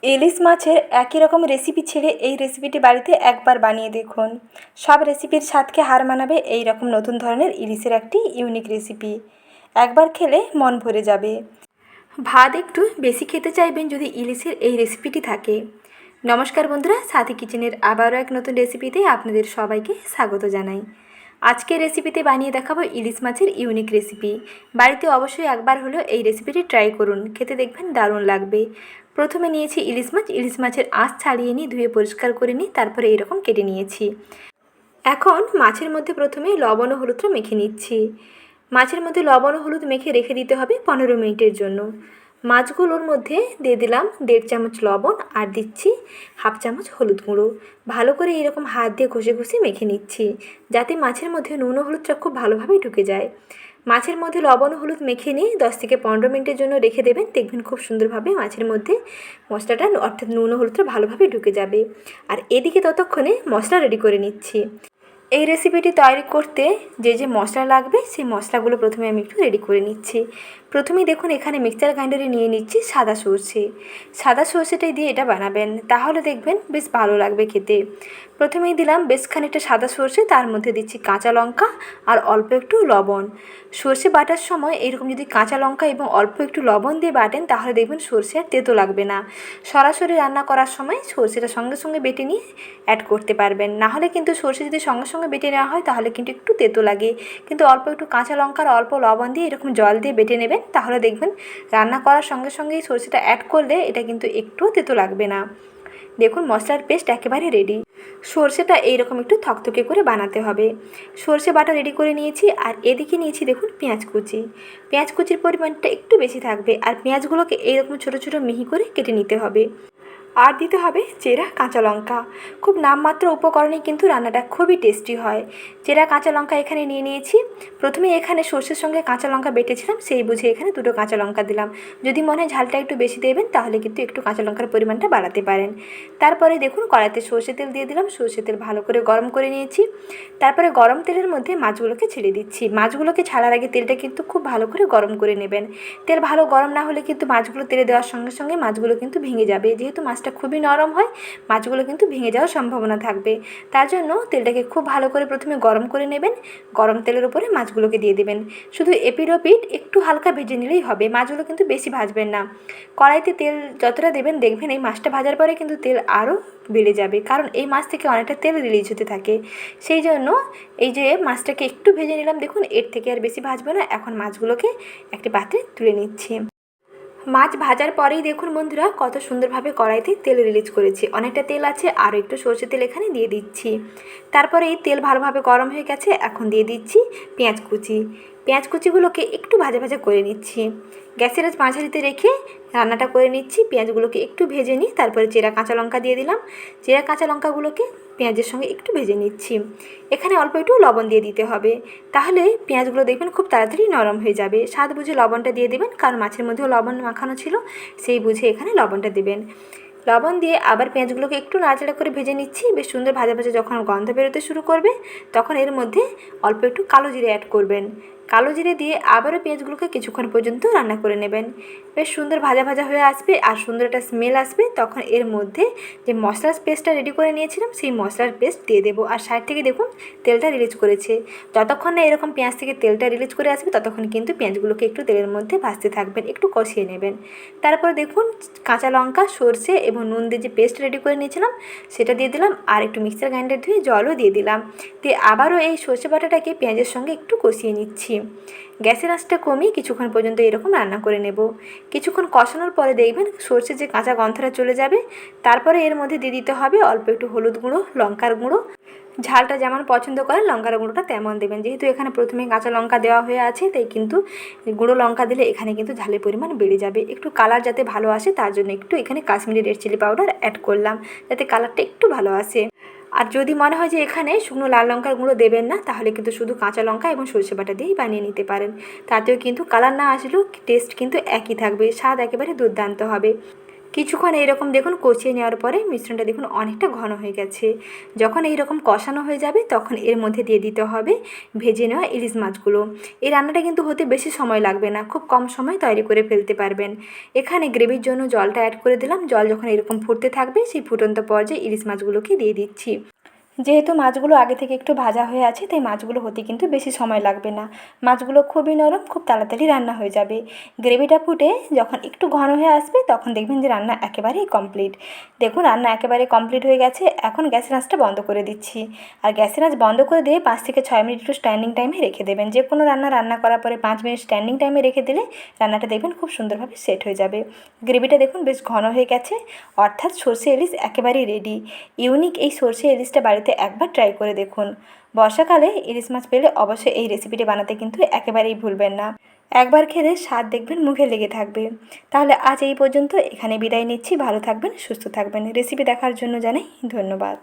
ইলিশ মাছের একই রকম রেসিপি ছেড়ে এই রেসিপিটি বাড়িতে একবার বানিয়ে দেখুন। সব রেসিপির স্বাদকে হার মানাবে এই রকম নতুন ধরনের ইলিশের একটি ইউনিক রেসিপি। একবার খেলে মন ভরে যাবে। ভাত একটু বেশি খেতে চাইবেন যদি ইলিশের এই রেসিপিটি থাকে। নমস্কার বন্ধুরা, সাথী কিচেনের আবারও এক নতুন রেসিপিতে আপনাদের সবাইকে স্বাগত জানাই। আজকের রেসিপিতে বানিয়ে দেখাবো ইলিশ মাছের ইউনিক রেসিপি। বাড়িতে অবশ্যই একবার হলেও এই রেসিপিটি ট্রাই করুন, খেতে দেখবেন দারুণ লাগবে। প্রথমে নিয়েছি ইলিশ মাছ। ইলিশ মাছের আঁশ ছাড়িয়ে নিই, ধুয়ে পরিষ্কার করে নিই, তারপরে এরকম কেটে নিয়েছি। এখন মাছের মধ্যে প্রথমে লবণ ও হলুদটা মেখে নিচ্ছি। মাছের মধ্যে লবণ ও হলুদ মেখে রেখে দিতে হবে 15 মিনিটের জন্য। মাছগুলোর মধ্যে দিয়ে দিলাম 1.5 চামচ লবণ আর দিচ্ছি 1/2 চামচ হলুদ গুঁড়ো। ভালো করে এরকম হাত দিয়ে ঘষে ঘষে মেখে নিচ্ছি, যাতে মাছের মধ্যে নুন ও হলুদটা খুব ভালোভাবে ঢুকে যায়। মাছের মধ্যে লবণ ও হলুদ মেখে নিয়ে 10 থেকে 15 মিনিটের জন্য রেখে দেবেন। দেখবেন খুব সুন্দরভাবে মাছের মধ্যে মশলাটা অর্থাৎ নুন ও হলুদটা ভালোভাবে ঢুকে যাবে। আর এদিকে ততক্ষণে মশলা রেডি করে নিচ্ছি। এই রেসিপিটি তৈরি করতে যে মশলা লাগবে সেই মশলাগুলো প্রথমে আমি একটু রেডি করে নিচ্ছি। প্রথমেই দেখুন এখানে মিক্সচার গ্রাইন্ডারে নিয়ে নিচ্ছি সাদা সর্ষে। সাদা সর্ষেটাই দিয়ে এটা বানাবেন, তাহলে দেখবেন বেশ ভালো লাগবে খেতে। প্রথমেই দিলাম বেশ খানিকটা সাদা সর্ষে, তার মধ্যে দিচ্ছি কাঁচা লঙ্কা আর অল্প একটু লবণ। সর্ষে বাটার সময় এরকম যদি কাঁচা লঙ্কা এবং অল্প একটু লবণ দিয়ে বাটেন, তাহলে দেখবেন সর্ষে আর তেতো লাগবে না। সরাসরি রান্না করার সময় সর্ষেটা সঙ্গে সঙ্গে বেটে নিয়ে অ্যাড করতে পারবেন। নাহলে কিন্তু সর্ষে যদি সঙ্গে সঙ্গে বেটে নেওয়া হয় তাহলে কিন্তু একটু তেতো লাগে। কিন্তু অল্প একটু কাঁচা লঙ্কা আর অল্প লবণ দিয়ে এরকম জল দিয়ে বেটে নেবেন, তাহলে দেখবেন রান্না করার সঙ্গে সঙ্গেই সর্ষেটা অ্যাড করলে এটা কিন্তু একটুও তেতো লাগবে না। দেখুন মশলার পেস্ট একেবারে রেডি। সর্ষেটা এইরকম একটু থকথকে করে বানাতে হবে। সর্ষে বাটা রেডি করে নিয়েছি। আর এদিকে নিয়েছি দেখুন পেঁয়াজ কুচি। পেঁয়াজ কুচির পরিমাণটা একটু বেশি থাকবে, আর পেঁয়াজগুলোকে এইরকম ছোটো ছোটো মিহি করে কেটে নিতে হবে। আর দিতে হবে চেরা কাঁচা লঙ্কা। খুব নামমাত্র উপকরণে কিন্তু রান্নাটা খুবই টেস্টি হয়। চেরা কাঁচা লঙ্কা এখানে নিয়ে নিয়েছি। প্রথমে এখানে সর্ষের সঙ্গে কাঁচা লঙ্কা বেটেছিলাম, সেই বুঝে এখানে 2টো কাঁচা লঙ্কা দিলাম। যদি মনে হয় ঝালটা একটু বেশি দেবেন তাহলে কিন্তু একটু কাঁচা লঙ্কার পরিমাণটা বাড়াতে পারেন। তারপরে দেখুন কড়াইতে সর্ষে তেল দিয়ে দিলাম। সর্ষে তেল ভালো করে গরম করে নিয়েছি। তারপরে গরম তেলের মধ্যে মাছগুলোকে ছেড়ে দিচ্ছি। মাছগুলোকে ছাড়ার আগে তেলটা কিন্তু খুব ভালো করে গরম করে নেবেন। তেল ভালো গরম না হলে কিন্তু মাছগুলো তেলে দেওয়ার সঙ্গে সঙ্গে মাছগুলো কিন্তু ভেঙে যাবে। যেহেতু মাছটা খুবই নরম হয়, মাছগুলো কিন্তু ভেঙে যাওয়ার সম্ভাবনা থাকবে। তার জন্য তেলটাকে খুব ভালো করে প্রথমে গরম করে নেবেন। গরম তেলের উপরে মাছগুলোকে দিয়ে দেবেন। শুধু এপিঠ ওপিঠ একটু হালকা ভেজে নিলেই হবে, মাছগুলো কিন্তু বেশি ভাজবেন না। কড়াইতে তেল যতটা দেবেন দেখবেন এই মাছটা ভাজার পরে কিন্তু তেল আরও বেড়ে যাবে, কারণ এই মাছ থেকে অনেকটা তেল রিলিজ হতে থাকে। সেই জন্য এই যে মাছটাকে একটু ভেজে নিলাম, দেখুন এর থেকে আর বেশি ভাজবো না। এখন মাছগুলোকে একটি পাত্রে তুলে নিচ্ছি। মাছ ভাজার পরেই দেখুন বন্ধুরা কত সুন্দরভাবে কড়াইতে তেল রিলিজ করেছে। অনেকটা তেল আছে, আরও একটু সর্ষে তেল এখানে দিয়ে দিচ্ছি। তারপরে এই তেল ভালোভাবে গরম হয়ে গেছে, এখন দিয়ে দিচ্ছি পেঁয়াজ কুচি। পেঁয়াজ কুচিগুলোকে একটু ভাজা ভাজা করে নিচ্ছি। গ্যাসের আঁচ মাঝারিতে রেখে রান্নাটা করে নিচ্ছি। পেঁয়াজগুলোকে একটু ভেজে নিই, তারপরে চেরা কাঁচা লঙ্কা দিয়ে দিলাম। চেরা কাঁচা লঙ্কাগুলোকে পেঁয়াজের সঙ্গে একটু ভেজে নিচ্ছি। এখানে অল্প একটু লবণ দিয়ে দিতে হবে, তাহলে পেঁয়াজগুলো দেখবেন খুব তাড়াতাড়ি নরম হয়ে যাবে। স্বাদ বুঝে লবণটা দিয়ে দেবেন, কারণ মাছের মধ্যেও লবণ মাখানো ছিল, সেই বুঝে এখানে লবণটা দেবেন। লবণ দিয়ে আবার পেঁয়াজগুলোকে একটু নাড়াচাড়া করে ভেজে নিচ্ছি। বেশ সুন্দর ভাজা ভাজা যখন গন্ধ বেরোতে শুরু করবে, তখন এর মধ্যে অল্প একটু কালো জিরে অ্যাড করবেন। কালো জিরে দিয়ে আবারও পেঁয়াজগুলোকে কিছুক্ষণ পর্যন্ত রান্না করে নেবেন। বেশ সুন্দর ভাজা ভাজা হয়ে আসবে আর সুন্দর একটা স্মেল আসবে, তখন এর মধ্যে যে মশলার পেস্টটা রেডি করে নিয়েছিলাম সেই মশলার পেস্ট দিয়ে দেবো। আর সাইড থেকে দেখুন তেলটা রিলিজ করেছে। যতক্ষণ না এরকম পেঁয়াজ থেকে তেলটা রিলিজ করে আসবে ততক্ষণ কিন্তু পেঁয়াজগুলোকে একটু তেলের মধ্যে ভাজতে থাকবেন, একটু কষিয়ে নেবেন। তারপর দেখুন কাঁচা লঙ্কা, সর্ষে এবং নুন দিয়ে যে পেস্ট রেডি করে নিয়েছিলাম সেটা দিয়ে দিলাম। আর একটু মিক্সার গ্রাইন্ডার ধুয়ে জলও দিয়ে দিলাম। দিয়ে আবারও এই সর্ষে বাটাটাকে পেঁয়াজের সঙ্গে একটু কষিয়ে নিচ্ছি। গ্যাসের আঁচটা কমিয়ে কিছুক্ষণ পর্যন্ত এরকম রান্না করে নেব। কিছুক্ষণ কষানোর পরে দেখবেন সর্ষের যে কাঁচা গন্ধটা চলে যাবে। তারপরে এর মধ্যে দিয়ে দিতে হবে অল্প একটু হলুদ গুঁড়ো, লঙ্কার গুঁড়ো। ঝালটা যেমন পছন্দ করেন লঙ্কার গুঁড়োটা তেমন দেবেন। যেহেতু এখানে প্রথমে কাঁচা লঙ্কা দেওয়া হয়ে আছে, তাই কিন্তু গুঁড়ো লঙ্কা দিলে এখানে কিন্তু ঝালের পরিমাণ বেড়ে যাবে। একটু কালার যাতে ভালো আসে তার জন্য একটু এখানে Kashmiri red chilli powder add করলাম, যাতে কালারটা একটু ভালো আসে। আর যদি মনে হয় যে এখানে শুকনো লাল লঙ্কার গুঁড়ো দেবেন না, তাহলে কিন্তু শুধু কাঁচা লঙ্কা এবং সর্ষে বাটা দিয়েই বানিয়ে নিতে পারেন। তাতেও কিন্তু কালার না আসলেও টেস্ট কিন্তু একই থাকবে, স্বাদ একেবারে দুর্দান্ত হবে। কিছুক্ষণ এইরকম দেখুন কষিয়ে নেওয়ার পরে মিশ্রণটা দেখুন অনেকটা ঘন হয়ে গেছে। যখন এইরকম কষানো হয়ে যাবে তখন এর মধ্যে দিয়ে দিতে হবে ভেজে নেওয়া ইলিশ মাছগুলো। এই রান্নাটা কিন্তু হতে বেশি সময় লাগবে না, খুব কম সময় তৈরি করে ফেলতে পারবেন। এখানে গ্রেভির জন্য জলটা অ্যাড করে দিলাম। জল যখন এরকম ফুটতে থাকবে সেই ফুটন্ত পর্যায়ে ইলিশ মাছগুলোকে দিয়ে দিচ্ছি। যেহেতু মাছগুলো আগে থেকে একটু ভাজা হয়ে আছে তাই মাছগুলো হতে কিন্তু বেশি সময় লাগবে না। মাছগুলো খুবই নরম, খুব তাড়াতাড়ি রান্না হয়ে যাবে। গ্রেভিটা ফুটে যখন একটু ঘন হয়ে আসবে তখন দেখবেন যে রান্না একেবারেই কমপ্লিট। দেখুন রান্না একেবারে কমপ্লিট হয়ে গেছে। এখন গ্যাসের আঁচটা বন্ধ করে দিচ্ছি। আর গ্যাসের আঁচ বন্ধ করে দিয়ে 5 থেকে 6 মিনিট একটু স্ট্যান্ডিং টাইমে রেখে দেবেন। যে কোনো রান্না করার পরে 5 মিনিট স্ট্যান্ডিং টাইমে রেখে দিলে রান্নাটা দেখবেন খুব সুন্দরভাবে সেট হয়ে যাবে। গ্রেভিটা দেখুন বেশ ঘন হয়ে গেছে, অর্থাৎ সর্ষে ইলিশ একেবারেই রেডি। ইউনিক এই সর্ষে ইলিশটা বাড়িতে একবার ট্রাই করে দেখুন। বর্ষাকালে ইলিশ মাছ পেলে অবশ্যই এই রেসিপিটি বানাতে কিন্তু একেবারেই ভুলবেন না। একবার খেলে স্বাদ দেখবেন মুখে লেগে থাকবে। তাহলে আজ এই পর্যন্ত, এখানে বিদায় নিচ্ছি। ভালো থাকবেন, সুস্থ থাকবেন। রেসিপি দেখার জন্য জানাই ধন্যবাদ।